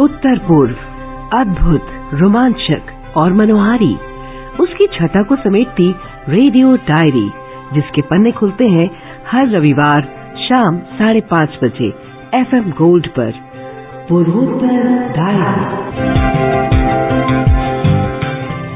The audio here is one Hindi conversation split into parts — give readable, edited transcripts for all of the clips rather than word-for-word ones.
उत्तर पूर्व, अद्भुत, रोमांचक और मनोहारी, उसकी छटा को समेटती रेडियो डायरी, जिसके पन्ने खुलते हैं हर रविवार शाम 5:30 बजे FM गोल्ड पर। पूर्वोत्तर डायरी।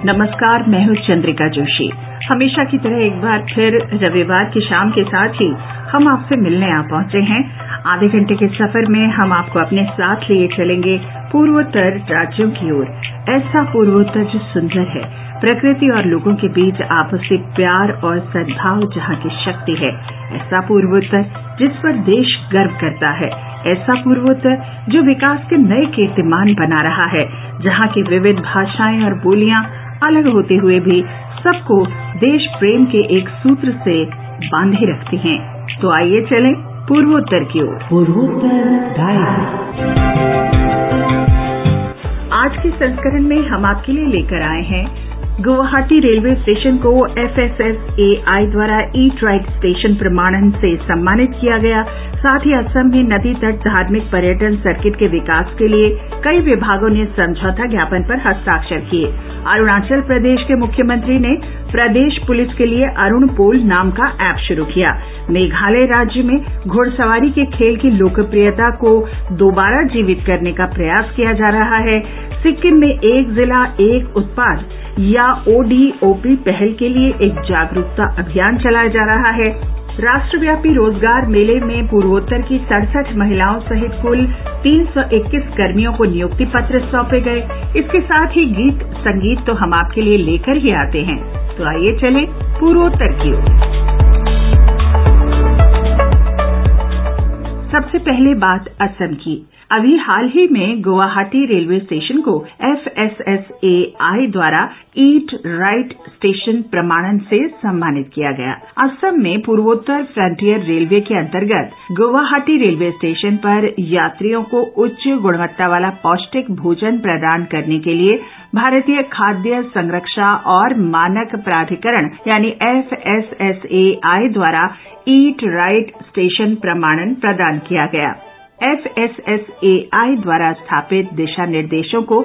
नमस्कार, मैं हूँ चंद्रिका जोशी। हमेशा की तरह एक बार फिर रविवार की शाम के साथ ही हम आपसे मिलने आ पहुंचे हैं। आधे घंटे के सफर में हम आपको अपने साथ लिए चलेंगे पूर्वोत्तर राज्यों की ओर। ऐसा पूर्वोत्तर जो सुंदर है, प्रकृति और लोगों के बीच आपसी प्यार और सद्भाव जहाँ की शक्ति है। ऐसा पूर्वोत्तर जिस पर देश गर्व करता है। ऐसा पूर्वोत्तर जो विकास के नए कीर्तिमान बना रहा है, जहाँ की विविध भाषाएं और बोलियां अलग होते हुए भी सबको देश प्रेम के एक सूत्र से बांधे रखती हैं। तो आइए चलें पूर्वोत्तर की ओर। पूर्वोत्तर डायरी। आज के संस्करण में हम आपके लिए लेकर आए हैं गुवाहाटी रेलवे स्टेशन को FSSAI द्वारा ईट राइट स्टेशन प्रमाणन से सम्मानित किया गया। साथ ही असम में नदी तट धार्मिक पर्यटन सर्किट के विकास के लिए कई विभागों ने समझौता ज्ञापन पर हस्ताक्षर किए। अरुणाचल प्रदेश के मुख्यमंत्री ने प्रदेश पुलिस के लिए अरुण पोल नाम का ऐप शुरू किया। मेघालय राज्य में घुड़सवारी के खेल की लोकप्रियता को दोबारा जीवित करने का प्रयास किया जा रहा है। सिक्किम में एक जिला एक उत्पाद या ODOP पहल के लिए एक जागरूकता अभियान चलाया जा रहा है। राष्ट्रव्यापी रोजगार मेले में पूर्वोत्तर की 67 महिलाओं सहित कुल 321 कर्मियों को नियुक्ति पत्र सौंपे गए। इसके साथ ही गीत संगीत तो हम आपके लिए लेकर ही आते हैं। तो आइए चलें पूर्वोत्तर की ओर। सबसे पहले बात असम की। अभी हाल ही में गुवाहाटी रेलवे स्टेशन को FSSAI द्वारा ईट राइट स्टेशन प्रमाणन से सम्मानित किया गया। असम में पूर्वोत्तर फ्रंटियर रेलवे के अंतर्गत गुवाहाटी रेलवे स्टेशन पर यात्रियों को उच्च गुणवत्ता वाला पौष्टिक भोजन प्रदान करने के लिए भारतीय खाद्य संरक्षा और मानक प्राधिकरण यानी FSSAI द्वारा ईट राइट स्टेशन प्रमाणन प्रदान किया गया। FSSAI द्वारा स्थापित दिशा निर्देशों को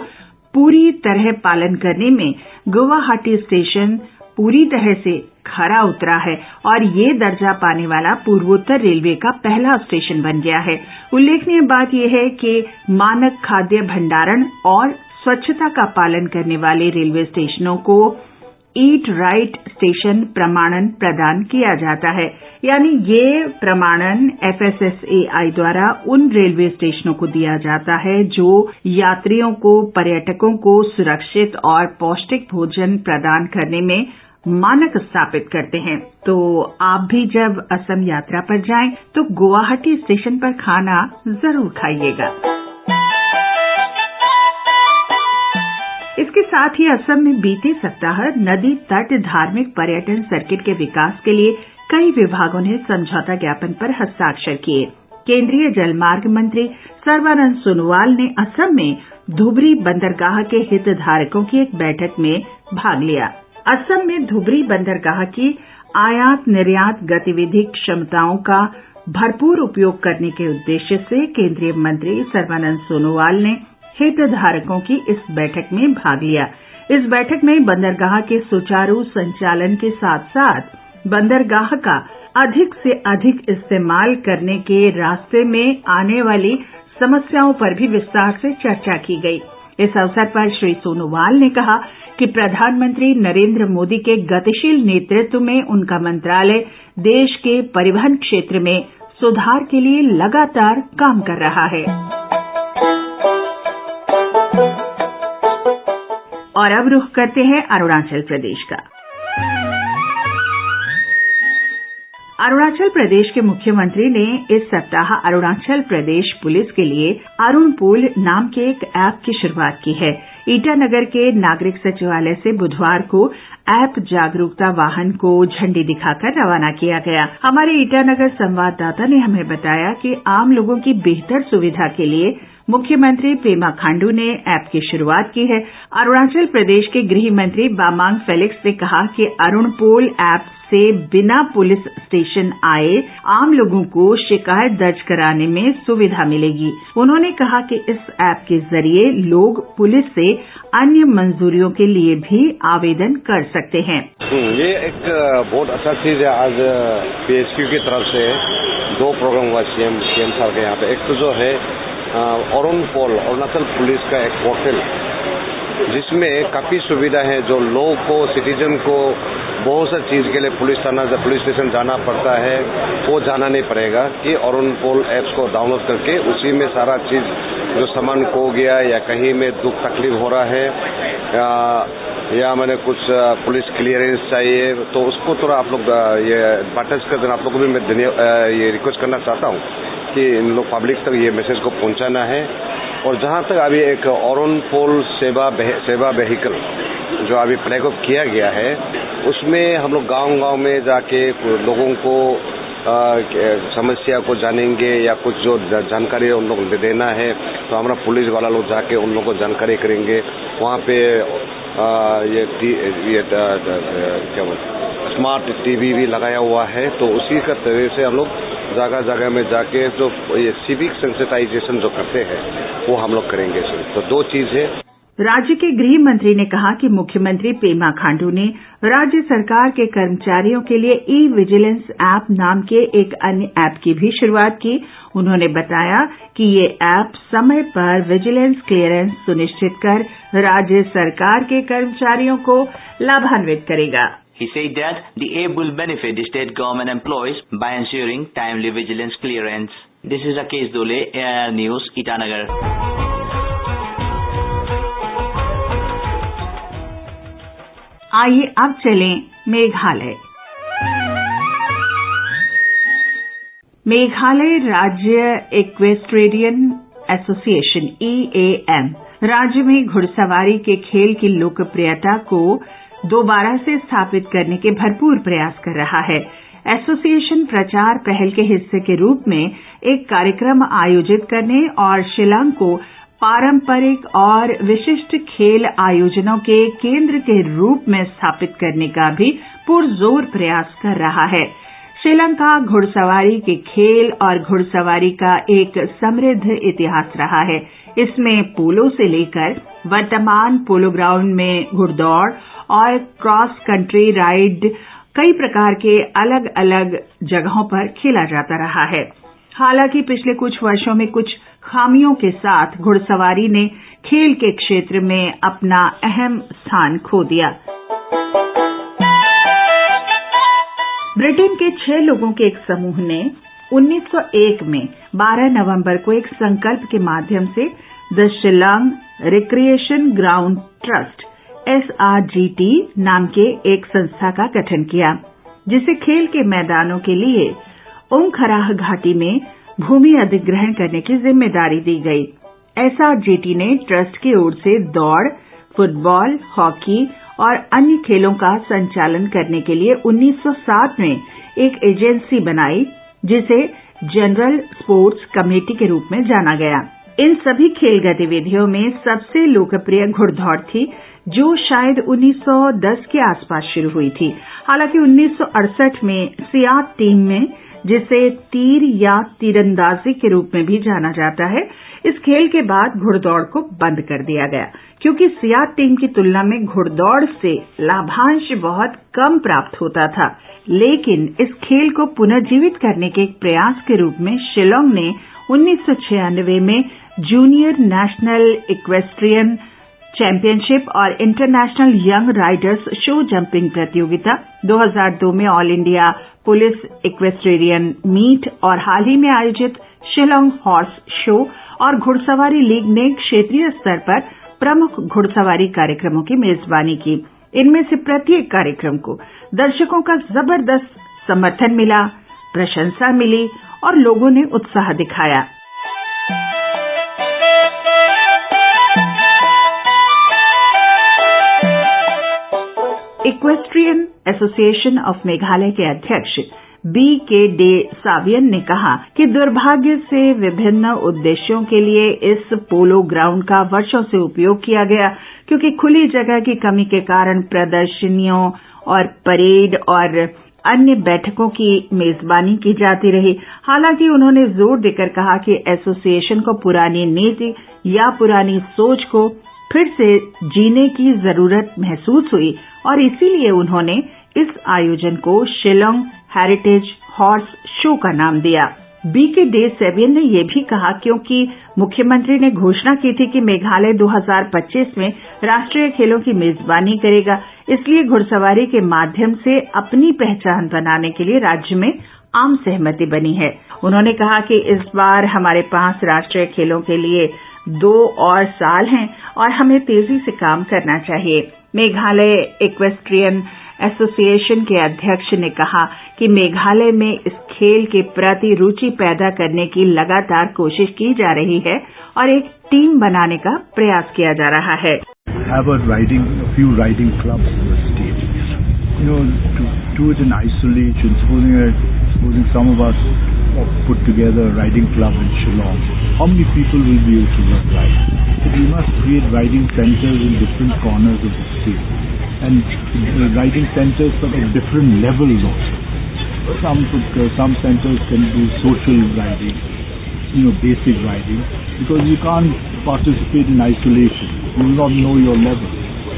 पूरी तरह पालन करने में गुवाहाटी स्टेशन पूरी तरह से खरा उतरा है और ये दर्जा पाने वाला पूर्वोत्तर रेलवे का पहला स्टेशन बन गया है। उल्लेखनीय बात यह है कि मानक खाद्य भंडारण और स्वच्छता का पालन करने वाले रेलवे स्टेशनों को ईट राइट स्टेशन प्रमाणन प्रदान किया जाता है। यानी ये प्रमाणन FSSAI द्वारा उन रेलवे स्टेशनों को दिया जाता है जो यात्रियों को, पर्यटकों को सुरक्षित और पौष्टिक भोजन प्रदान करने में मानक स्थापित करते हैं। तो आप भी जब असम यात्रा पर जाएं तो गुवाहाटी स्टेशन पर खाना जरूर खाइएगा। इसके साथ ही असम में बीते सप्ताह नदी तट धार्मिक पर्यटन सर्किट के विकास के लिए कई विभागों ने समझौता ज्ञापन पर हस्ताक्षर किए। केंद्रीय जलमार्ग मंत्री सर्बानंद सोनोवाल ने असम में धुबरी बंदरगाह के हितधारकों की एक बैठक में भाग लिया। असम में धुबरी बंदरगाह की आयात निर्यात गतिविधि क्षमताओं का भरपूर उपयोग करने के उद्देश्य से केंद्रीय मंत्री सर्बानंद सोनोवाल ने हितधारकों की इस बैठक में भाग लिया। इस बैठक में बंदरगाह के सुचारू संचालन के साथ साथ बंदरगाह का अधिक से अधिक इस्तेमाल करने के रास्ते में आने वाली समस्याओं पर भी विस्तार से चर्चा की गई। इस अवसर पर श्री सोनोवाल ने कहा कि प्रधानमंत्री नरेंद्र मोदी के गतिशील नेतृत्व में उनका मंत्रालय देश के परिवहन क्षेत्र में सुधार के लिए लगातार काम कर रहा है। और अब रुख करते हैं अरुणाचल प्रदेश का। अरुणाचल प्रदेश के मुख्यमंत्री ने इस सप्ताह अरुणाचल प्रदेश पुलिस के लिए अरुण पोल नाम के एक ऐप की शुरुआत की है। ईटानगर के नागरिक सचिवालय से बुधवार को ऐप जागरूकता वाहन को झंडी दिखाकर रवाना किया गया। हमारे ईटानगर संवाददाता ने हमें बताया कि आम लोगों की बेहतर सुविधा के लिए मुख्यमंत्री पेमा खांडू ने ऐप की शुरुआत की है। अरुणाचल प्रदेश के गृह मंत्री बामांग फेलिक्स ने कहा कि अरुणपोल ऐप से बिना पुलिस स्टेशन आए आम लोगों को शिकायत दर्ज कराने में सुविधा मिलेगी। उन्होंने कहा कि इस ऐप के जरिए लोग पुलिस से अन्य मंजूरियों के लिए भी आवेदन कर सकते हैं। ये एक बहुत अच्छा चीज है। आज PSQ की तरफ से 2 प्रोग्राम हुआ सीएम सर के यहाँ पे। एक तो जो है अरुणपोल, अरुणाचल पुलिस का एक पोर्टल, जिसमें काफी सुविधा है। जो लोगों को, सिटीजन को बहुत सा चीज के लिए पुलिस स्टेशन जाना पड़ता है, वो जाना नहीं पड़ेगा कि अरुणपोल ऐप्स को डाउनलोड करके उसी में सारा चीज, जो सामान खो गया या कहीं में दुख तकलीफ हो रहा है या मैंने कुछ पुलिस क्लियरेंस चाहिए, तो उसको थोड़ा आप लोग ये एडवर्टाइज कर देना। आप लोग को भी मैं ये रिक्वेस्ट करना चाहता हूँ कि इन लोग पब्लिक तक ये मैसेज को पहुँचाना है। और जहाँ तक अभी एक अरुणपोल सेवा व्हीकल जो अभी फ्लैग ऑफ किया गया है, उसमें हम लोग गांव में जाके लोगों को समस्या को जानेंगे या कुछ जो जानकारी उन लोगों को देना है, तो हमारा पुलिस वाला लोग जाके उन लोगों को जानकारी करेंगे। वहाँ पे ये क्या बोलते स्मार्ट टीवी भी लगाया हुआ है, तो उसी का तरह से हम लोग जगह में जाके जो ये सिविक सेंसिटाइजेशन जो करते हैं वो हम लोग करेंगे। तो 2 चीज है। राज्य के गृह मंत्री ने कहा कि मुख्यमंत्री पेमा खांडू ने राज्य सरकार के कर्मचारियों के लिए ई-विजिलेंस ऐप नाम के एक अन्य ऐप की भी शुरुआत की। उन्होंने बताया कि ये ऐप समय पर विजिलेंस क्लियरेंस सुनिश्चित कर राज्य सरकार के कर्मचारियों को लाभान्वित करेगा। He said that the app will benefit the state government employees by ensuring timely vigilance clearance. This is Rakesh Dole, AIR News, Itanagar. आइए अब चलें मेघालय। मेघालय राज्य इक्वेस्ट्रियन एसोसिएशन EAM राज्य में घुड़सवारी के खेल की लोकप्रियता को दोबारा से स्थापित करने के भरपूर प्रयास कर रहा है। एसोसिएशन प्रचार पहल के हिस्से के रूप में एक कार्यक्रम आयोजित करने और शिलांग को पारंपरिक और विशिष्ट खेल आयोजनों के केंद्र के रूप में स्थापित करने का भी पुरजोर प्रयास कर रहा है। श्रीलंका घुड़सवारी के खेल और घुड़सवारी का एक समृद्ध इतिहास रहा है। इसमें पोलो से लेकर वर्तमान पोलो ग्राउंड में घुड़दौड़ और क्रॉस कंट्री राइड कई प्रकार के अलग अलग जगहों पर खेला जाता रहा है। हालांकि पिछले कुछ वर्षों में कुछ खामियों के साथ घुड़सवारी ने खेल के क्षेत्र में अपना अहम स्थान खो दिया। ब्रिटेन के 6 लोगों के एक समूह ने 1901 में 12 नवंबर को एक संकल्प के माध्यम से the Shillong recreation ground trust SRGT नाम के एक संस्था का गठन किया, जिसे खेल के मैदानों के लिए ओंगखराह घाटी में भूमि अधिग्रहण करने की जिम्मेदारी दी गई। SRGT ने ट्रस्ट की ओर से दौड़, फुटबॉल, हॉकी और अन्य खेलों का संचालन करने के लिए 1907 में एक एजेंसी बनाई, जिसे जनरल स्पोर्ट्स कमेटी के रूप में जाना गया। इन सभी खेल गतिविधियों में सबसे लोकप्रिय घुड़दौड़ थी, जो शायद 1910 के आसपास शुरू हुई थी। हालांकि 1968 में सियात टीम में, जिसे तीर या तीरंदाजी के रूप में भी जाना जाता है, इस खेल के बाद घुड़दौड़ को बंद कर दिया गया, क्योंकि सियात टीम की तुलना में घुड़दौड़ से लाभांश बहुत कम प्राप्त होता था। लेकिन इस खेल को पुनर्जीवित करने के एक प्रयास के रूप में शिलोंग ने 1996 में जूनियर नेशनल इक्वेस्ट्रियन चैंपियनशिप और international young riders show jumping प्रतियोगिता, 2002 में all India police equestrian meet और हाल ही में आयोजित शिलोंग हॉर्स शो और घुड़सवारी लीग ने क्षेत्रीय स्तर पर प्रमुख घुड़सवारी कार्यक्रमों की मेजबानी की। इनमें से प्रत्येक कार्यक्रम को दर्शकों का जबरदस्त समर्थन मिला, प्रशंसा मिली और लोगों ने उत्साह दिखाया। इक्वेस्ट्रियन एसोसिएशन ऑफ मेघालय के अध्यक्ष B.K. डे सावियन ने कहा कि दुर्भाग्य से विभिन्न उद्देश्यों के लिए इस पोलो ग्राउंड का वर्षों से उपयोग किया गया, क्योंकि खुली जगह की कमी के कारण प्रदर्शनियों और परेड और अन्य बैठकों की मेजबानी की जाती रही। हालांकि उन्होंने जोर देकर कहा कि एसोसिएशन को पुरानी नीति या पुरानी सोच को फिर से जीने की जरूरत महसूस हुई और इसीलिए उन्होंने इस आयोजन को शिलोंग हेरिटेज हॉर्स शो का नाम दिया। B.K. डे सावियन ने यह भी कहा क्योंकि मुख्यमंत्री ने घोषणा की थी कि मेघालय 2025 में राष्ट्रीय खेलों की मेजबानी करेगा, इसलिए घुड़सवारी के माध्यम से अपनी पहचान बनाने के लिए राज्य में आम सहमति बनी है। उन्होंने कहा कि इस बार हमारे पास राष्ट्रीय खेलों के लिए 2 और साल हैं और हमें तेजी से काम करना चाहिए। मेघालय इक्वेस्ट्रियन एसोसिएशन के अध्यक्ष ने कहा कि मेघालय में इस खेल के प्रति रुचि पैदा करने की लगातार कोशिश की जा रही है और एक टीम बनाने का प्रयास किया जा रहा है। Have a few riding clubs in the state. To do it in isolation, supposing some of us put together a riding club in Shillong, how many people will be able to ride? So we must create riding centers in different corners of the state. And riding centers of different levels also. Some centers can do social riding, basic riding, because you can't participate in isolation. You will not know your level.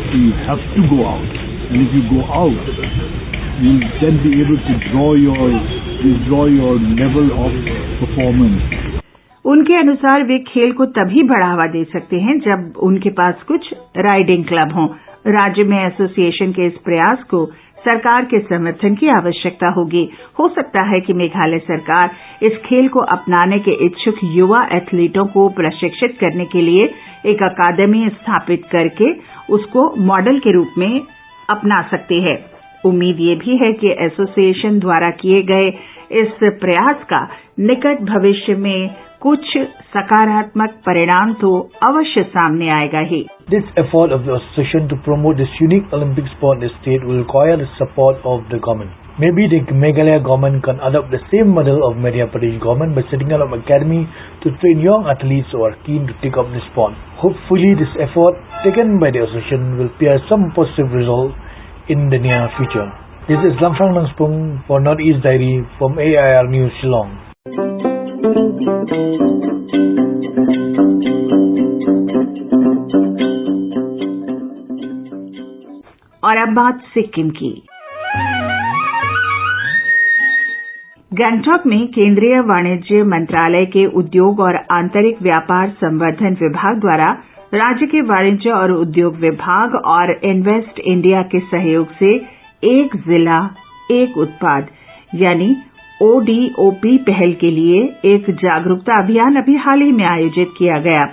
So you have to go out. And if you go out, you will then be able to draw your level of performance. उनके अनुसार वे खेल को तभी बढ़ावा दे सकते हैं जब उनके पास कुछ राइडिंग क्लब हों। राज्य में एसोसिएशन के इस प्रयास को सरकार के समर्थन की आवश्यकता होगी। हो सकता है कि मेघालय सरकार इस खेल को अपनाने के इच्छुक युवा एथलीटों को प्रशिक्षित करने के लिए एक अकादमी स्थापित करके उसको मॉडल के रूप में अपना सकती है। उम्मीद ये भी है कि एसोसिएशन द्वारा किए गए इस प्रयास का निकट भविष्य में कुछ सकारात्मक परिणाम तो अवश्य सामने आएगा ही। This effort of the association to promote this unique Olympic sport in the state will require the support of the government. Maybe the Meghalaya government can adopt the same model of Madhya Pradesh government by setting up an academy to train young athletes who are keen to take up the sport. Hopefully this effort taken by the association will bear some positive result in the near future. This is Lamphang Langspung for Northeast Diary from AIR News Shillong. और अब बात सिक्किम की। गंगटोक में केंद्रीय वाणिज्य मंत्रालय के उद्योग और आंतरिक व्यापार संवर्धन विभाग द्वारा राज्य के वाणिज्य और उद्योग विभाग और इन्वेस्ट इंडिया के सहयोग से एक जिला एक उत्पाद यानी ODOP पहल के लिए एक जागरूकता अभियान अभी हाल ही में आयोजित किया गया।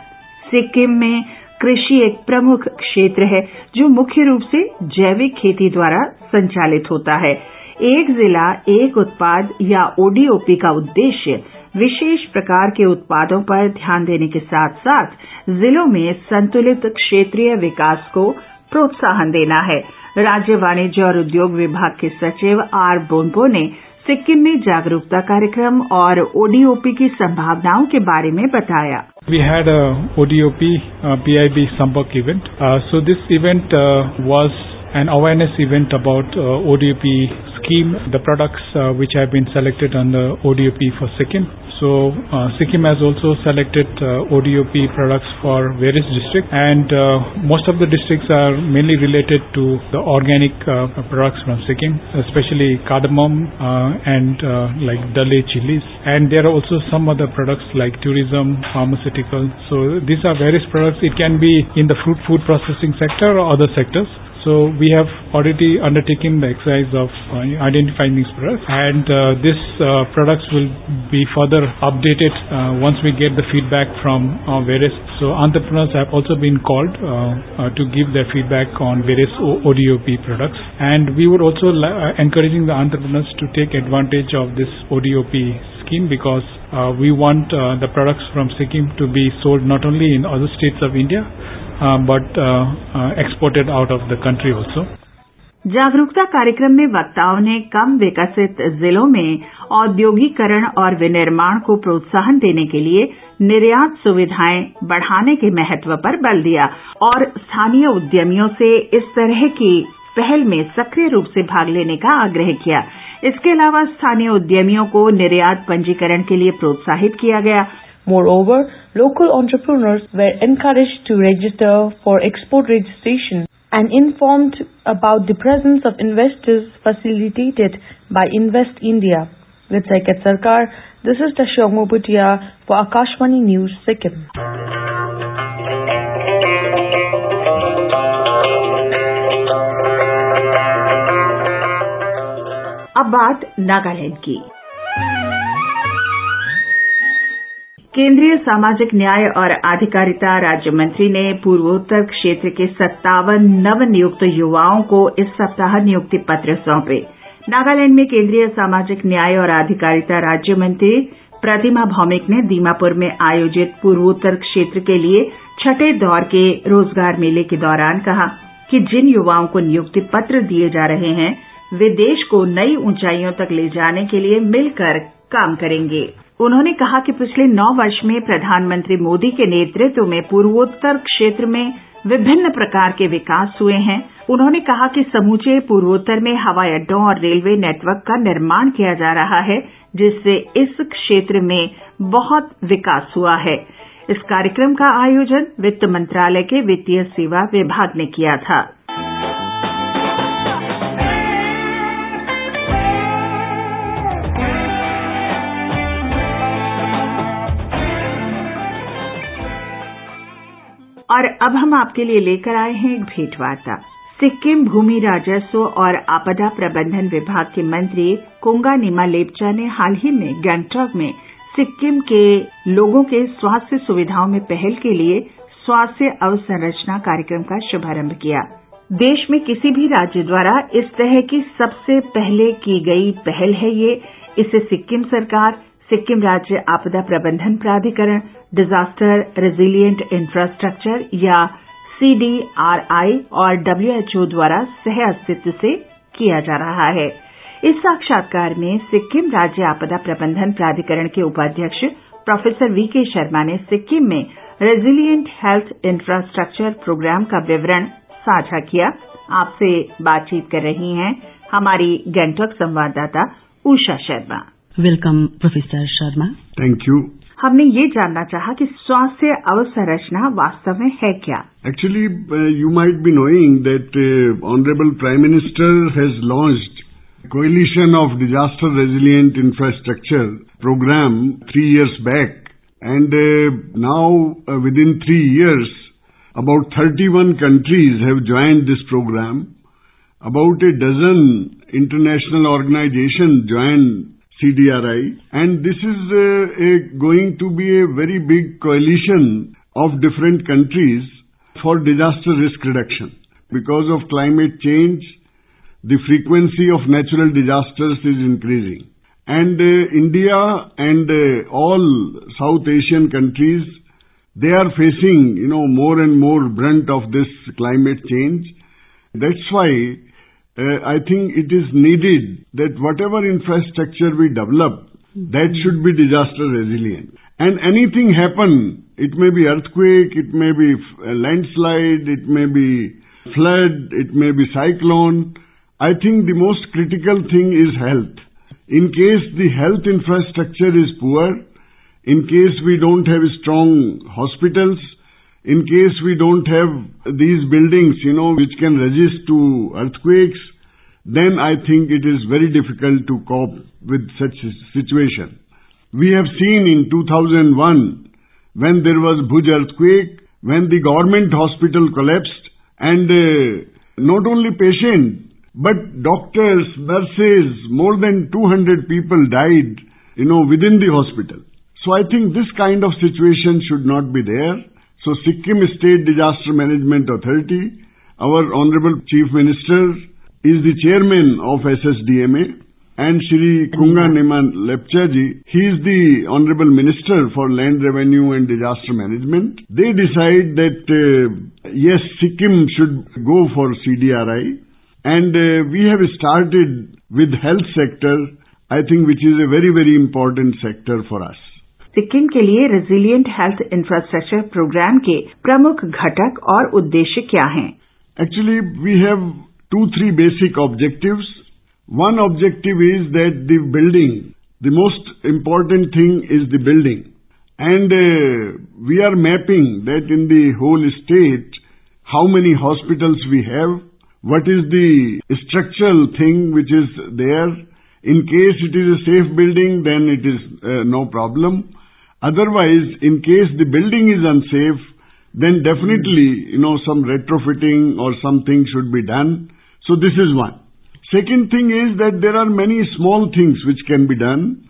सिक्किम में कृषि एक प्रमुख क्षेत्र है जो मुख्य रूप से जैविक खेती द्वारा संचालित होता है। एक जिला एक उत्पाद या ODOP का उद्देश्य विशेष प्रकार के उत्पादों पर ध्यान देने के साथ साथ जिलों में संतुलित क्षेत्रीय विकास को प्रोत्साहन देना है। राज्य वाणिज्य और उद्योग विभाग के सचिव R. बोनपो ने सिक्किम में जागरूकता कार्यक्रम और ODOP की संभावनाओं के बारे में बताया। We had a ODOP PIB Sampak event. So this event was an awareness event about ODOP scheme, the products which have been selected on the ODOP for Sikkim. So Sikkim has also selected ODOP products for various districts, and most of the districts are mainly related to the organic products from Sikkim, especially cardamom and like Dale chilies. And there are also some other products like tourism, pharmaceutical. So these are various products. It can be in the food processing sector or other sectors. So we have already undertaken the exercise of identifying these products, and these products will be further updated once we get the feedback from various. So entrepreneurs have also been called to give their feedback on various ODOP products, and we would also encouraging the entrepreneurs to take advantage of this ODOP scheme, because we want the products from Sikkim to be sold not only in other states of India but exported out of the country also. जागरूकता कार्यक्रम में वक्ताओं ने कम विकसित जिलों में औद्योगिकरण और विनिर्माण को प्रोत्साहन देने के लिए निर्यात सुविधाएं बढ़ाने के महत्व पर बल दिया और स्थानीय उद्यमियों से इस तरह की पहल में सक्रिय रूप से भाग लेने का आग्रह किया। इसके अलावा स्थानीय उद्यमियों को निर्यात पंजीकरण के लिए प्रोत्साहित किया गया। Moreover, local entrepreneurs were encouraged to register for export registration and informed about the presence of investors facilitated by Invest India. With Saikat Sarkar, this is Tashogmo Bhutia for Akashvani News, Sikkim. अब बात नागालैंड की। केंद्रीय सामाजिक न्याय और आधिकारिता राज्य मंत्री ने पूर्वोत्तर क्षेत्र के 57 नवनियुक्त युवाओं को इस सप्ताह नियुक्ति पत्र सौंपे। नागालैंड में केंद्रीय सामाजिक न्याय और आधिकारिता राज्य मंत्री प्रतिमा भौमिक ने दीमापुर में आयोजित पूर्वोत्तर क्षेत्र के लिए छठे दौर के रोजगार मेले के दौरान कहा कि जिन युवाओं को नियुक्ति पत्र दिए जा रहे हैं वे देश को नई ऊंचाइयों तक ले जाने के लिए मिलकर काम करेंगे। उन्होंने कहा कि पिछले 9 वर्ष में प्रधानमंत्री मोदी के नेतृत्व में पूर्वोत्तर क्षेत्र में विभिन्न प्रकार के विकास हुए हैं। उन्होंने कहा कि समूचे पूर्वोत्तर में हवाई अड्डों और रेलवे नेटवर्क का निर्माण किया जा रहा है, जिससे इस क्षेत्र में बहुत विकास हुआ है। इस कार्यक्रम का आयोजन वित्त मंत्रालय के वित्तीय सेवा विभाग ने किया था। और अब हम आपके लिए लेकर आए हैं एक भेंटवार्ता। सिक्किम भूमि राजस्व और आपदा प्रबंधन विभाग के मंत्री कुंगा निमा लेप्चा ने हाल ही में गैंगटॉक में सिक्किम के लोगों के स्वास्थ्य सुविधाओं में पहल के लिए स्वास्थ्य अवसंरचना कार्यक्रम का शुभारंभ किया। देश में किसी भी राज्य द्वारा इस तरह की सबसे पहले की गई पहल है ये। इसे सिक्किम सरकार, सिक्किम राज्य आपदा प्रबंधन प्राधिकरण, डिजास्टर रेजिलिएंट इंफ्रास्ट्रक्चर या CDRI और WHO द्वारा सह अस्तित्व से किया जा रहा है। इस साक्षात्कार में सिक्किम राज्य आपदा प्रबंधन प्राधिकरण के उपाध्यक्ष प्रोफेसर VK शर्मा ने सिक्किम में रेजिलिएंट हेल्थ इंफ्रास्ट्रक्चर प्रोग्राम का विवरण साझा किया। आपसे बातचीत कर रही हैं हमारी गैंगटॉक संवाददाता Usha Sharma. Welcome professor Sharma. Thank you. हमने ये जानना चाहा कि स्वास्थ्य अवसंरचना वास्तव में है क्या? Actually, you might be knowing that Honorable Prime Minister has launched Coalition of Disaster Resilient Infrastructure program 3 years back, and now within 3 years, about 31 countries have joined this program. About a dozen international organizations joined CDRI, and this is going to be a very big coalition of different countries for disaster risk reduction. Because of climate change, the frequency of natural disasters is increasing, and India and all South Asian countries, they are facing more and more brunt of this climate change. That's why I think it is needed that whatever infrastructure we develop, that should be disaster resilient. And anything happen, it may be earthquake, it may be landslide, it may be flood, it may be cyclone. I think the most critical thing is health. In case the health infrastructure is poor, in case we don't have strong hospitals, in case we don't have these buildings, which can resist to earthquakes, then I think it is very difficult to cope with such a situation. We have seen in 2001, when there was Bhuj earthquake, when the government hospital collapsed, and not only patient, but doctors, nurses, more than 200 people died, within the hospital. So I think this kind of situation should not be there. So Sikkim State Disaster Management Authority, our Honorable Chief Minister is the chairman of SSDMA, and Shri Kunga Niman Lepchaji, he is the Honorable Minister for Land Revenue and Disaster Management. They decide that yes, Sikkim should go for CDRI. And we have started with health sector, I think, which is a very, very important sector for us. Sikkim के लिए रेजिलिएंट हेल्थ इंफ्रास्ट्रक्चर प्रोग्राम के प्रमुख घटक और उद्देश्य क्या हैं? Actually, we have 2-3 basic objectives. One objective is that the building, the most important thing is the building. And we are mapping that in the whole state, how many hospitals we have, what is the structural thing which is there. In case it is a safe building, then it is no problem. Otherwise, in case the building is unsafe, then definitely, some retrofitting or something should be done. So this is one. Second thing is that there are many small things which can be done,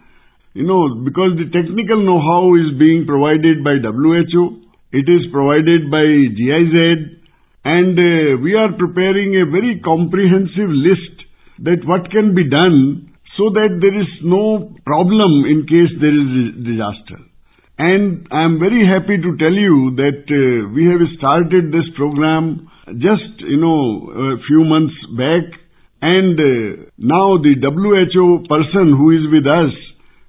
because the technical know-how is being provided by WHO, it is provided by GIZ, and we are preparing a very comprehensive list that what can be done so that there is no problem in case there is a disaster. And I am very happy to tell you that we have started this program just, a few months back, and now the WHO person who is with us,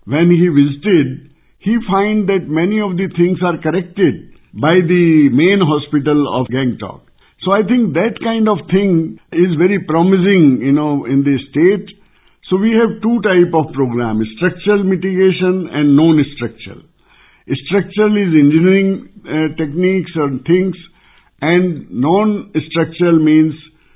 when he visited, he find that many of the things are corrected by the main hospital of Gangtok. So I think that kind of thing is very promising, in the state. So we have two type of program, structural mitigation and non-structural. Structural is engineering techniques and things, and non-structural means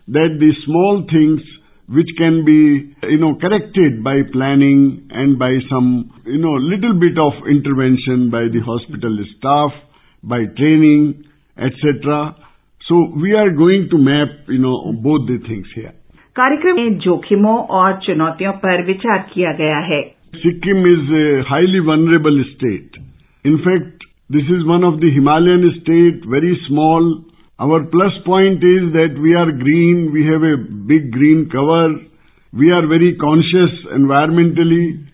that the small things which can be, corrected by planning and by some, little bit of intervention by the hospital staff, by training, etc. So we are going to map, both the things here. कार्यक्रम में जोखिमों और चुनौतियों पर विचार किया गया है. Sikkim is a highly vulnerable state. In fact, this is one of the Himalayan state, very small. Our plus point is that we are green, we have a big green cover, we are very conscious environmentally.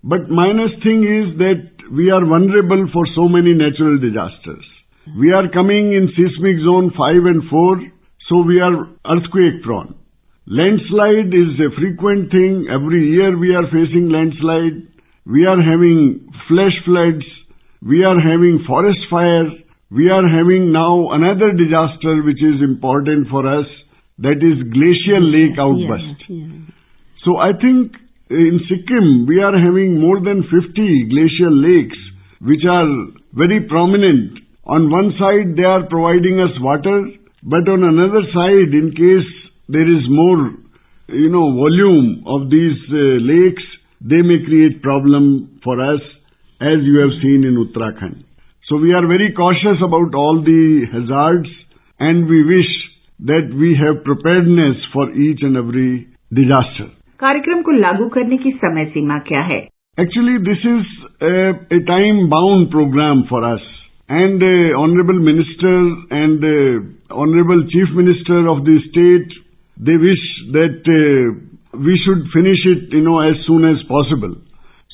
But minus thing is that we are vulnerable for so many natural disasters. We are coming in seismic zone 5 and 4, so we are earthquake prone. Landslide is a frequent thing. Every year we are facing landslide. We are having flash floods. We are having forest fire. We are having now another disaster which is important for us, that is glacial lake outburst. So I think in Sikkim we are having more than 50 glacial lakes which are very prominent. On one side they are providing us water, but on another side, in case there is more, volume of these lakes, they may create problem for us, as you have seen in Uttarakhand. So we are very cautious about all the hazards, and we wish that we have preparedness for each and every disaster. कार्यक्रम को लागू करने की समय सीमा क्या है? Actually, this is a time-bound program for us. And Honorable Minister and Honorable Chief Minister of the state, they wish that we should finish it, as soon as possible.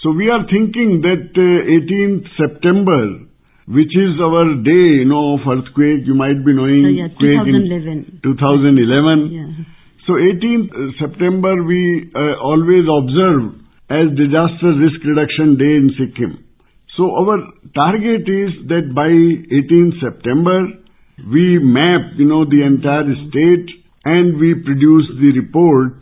So we are thinking that 18th September, which is our day, of earthquake, you might be knowing. 2011. 2011. Yeah. So 18th September we always observe as Disaster Risk Reduction Day in Sikkim. So our target is that by 18th September, we map, the entire state, and we produce the report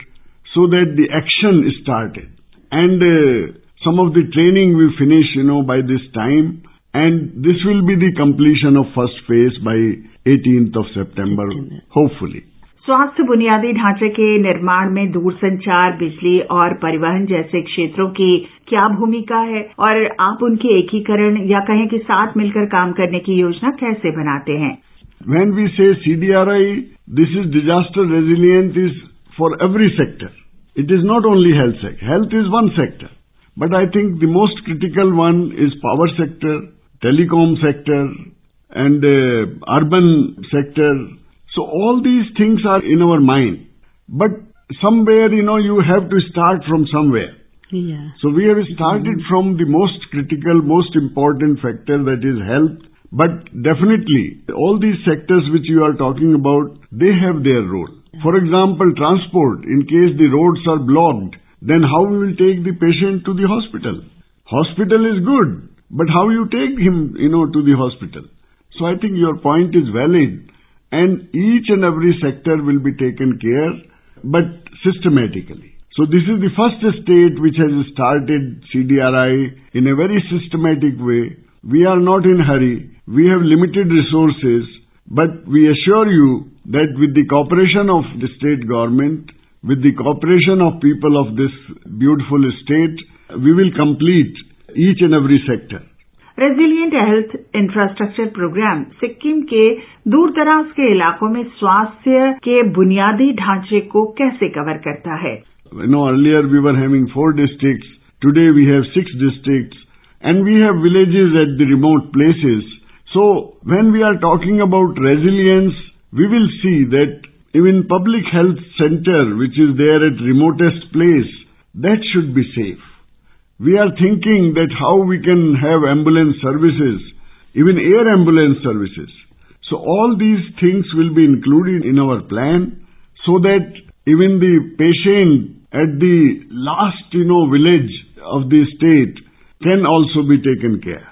so that the action is started. And some of the training we finish, by this time, and this will be the completion of first phase by 18th of September, hopefully. स्वास्थ्य बुनियादी ढांचे के निर्माण में दूरसंचार, बिजली और परिवहन जैसे क्षेत्रों की क्या भूमिका है, और आप उनके एकीकरण या कहें कि साथ मिलकर काम करने की योजना कैसे बनाते हैं? When we say CDRI, this is disaster resilient is for every sector. It is not only health sector. Health is one sector. But I think the most critical one is power sector, telecom sector, and urban sector. So all these things are in our mind. But somewhere, you have to start from somewhere. Yeah. So we have started from the most critical, most important factor, that is health. But definitely, all these sectors which you are talking about, they have their role. For example, transport, in case the roads are blocked, then how we will take the patient to the hospital? Hospital is good, but how you take him, to the hospital? So I think your point is valid, and each and every sector will be taken care, but systematically. So this is the first state which has started CDRI in a very systematic way. We are not in hurry. We have limited resources, but we assure you that with the cooperation of the state government, with the cooperation of people of this beautiful state, we will complete each and every sector. Resilient health infrastructure programme Sikkim के दूर दराज के इलाकों में स्वास्थ्य के बुनियादी ढांचे को कैसे कवर करता है? Earlier we were having 4 districts. Today we have 6 districts, and we have villages at the remote places. So when we are talking about resilience, we will see that even public health center, which is there at remotest place, that should be safe. We are thinking that how we can have ambulance services, even air ambulance services. So all these things will be included in our plan, so that even the patient at the last, village of the state can also be taken care.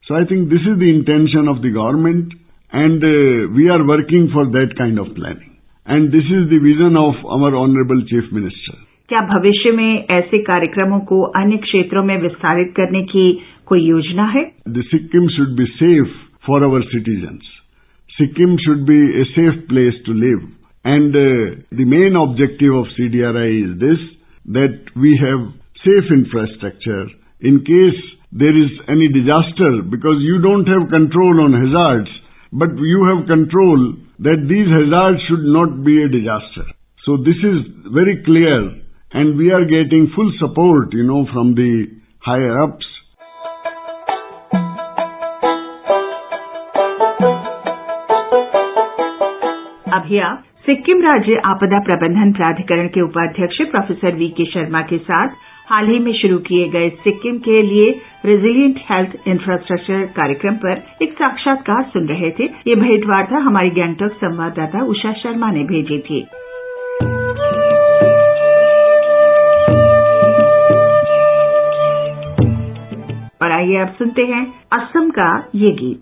So I think this is the intention of the government, and we are working for that kind of planning. And this is the vision of our Honorable Chief Minister. क्या भविष्य में ऐसे कार्यक्रमों को अन्य क्षेत्रों में विस्तारित करने की कोई योजना है? The Sikkim should be safe for our citizens. Sikkim should be a safe place to live. And the main objective of CDRI is this, that we have safe infrastructure in case there is any disaster, because you don't have control on hazards, but you have control that these hazards should not be a disaster. So this is very clear, and we are getting full support, from the higher ups. अभी आप सिक्किम राज्य आपदा प्रबंधन प्राधिकरण के उपाध्यक्ष प्रोफेसर वीके शर्मा के साथ हाल ही में शुरू किए गए सिक्किम के लिए रेजिलिएंट हेल्थ इंफ्रास्ट्रक्चर कार्यक्रम पर एक साक्षात्कार सुन रहे थे। ये भेंटवार्ता हमारी गैंगटॉक संवाददाता उषा शर्मा ने भेजी थी। और आइए आप सुनते हैं असम का ये गीत।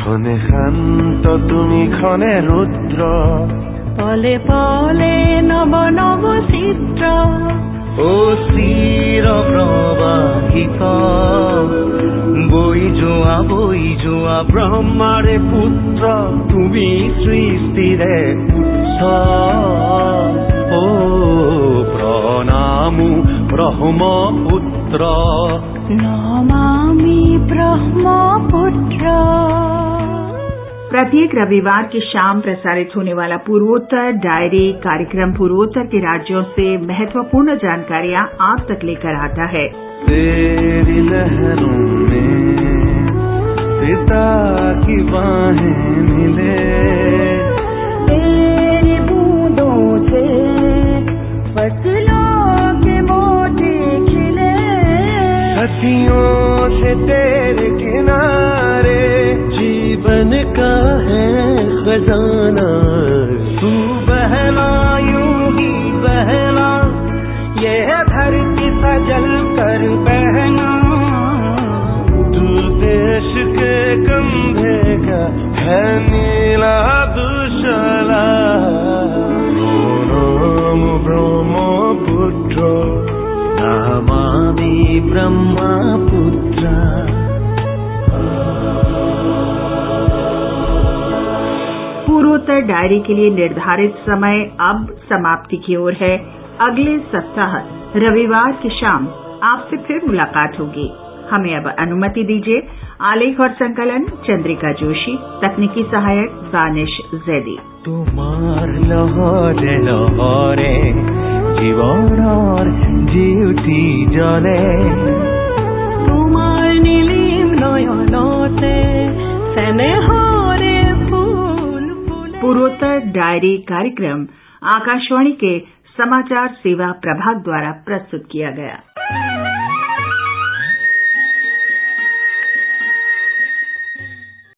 ক্ষণে শান্ত তুমি ক্ষণে রুদ্র, পলে পলে নব নব চিত্র, ও চির প্রবাহিত বই যোৱা ব্ৰহ্মাৰে পুত্ৰ, তুমি সৃষ্টিৰে উৎস। ও প্ৰণামো ব্ৰহ্মপুত্ৰ, নমামি ব্ৰহ্মপুত্ৰ। प्रत्येक रविवार की शाम प्रसारित होने वाला पूर्वोत्तर डायरी कार्यक्रम पूर्वोत्तर के राज्यों से महत्वपूर्ण जानकारियां आप तक लेकर आता है। तेरी लहरों में पिता की बाहें मिले, तेरी बूंदों से फसलों के मोती खिले, सदियों से तेरे किनारे जीवन का है खजाना। तू बहला यूं ही बहला, ये धरती सजल कर बहना, तू देश के कंधे का है नीला दुशाला। नाम ब्रह्मपुत्र, नमामि ब्रह्मपुत्र। पूर्वोत्तर डायरी के लिए निर्धारित समय अब समाप्ति की ओर है। अगले सप्ताह रविवार की शाम आपसे फिर मुलाकात होगी। हमें अब अनुमति दीजिए। आलेख और संकलन चंद्रिका जोशी, तकनीकी सहायक दानिश जैदी। तुम्हार लहरे लहरे जीवनर जीवती जले, तुम्हार नीलिम नयनते स्नेहरे फूल फूले। पूर्वोत्तर डायरी कार्यक्रम आकाशवाणी के समाचार सेवा प्रभाग द्वारा प्रस्तुत किया गया।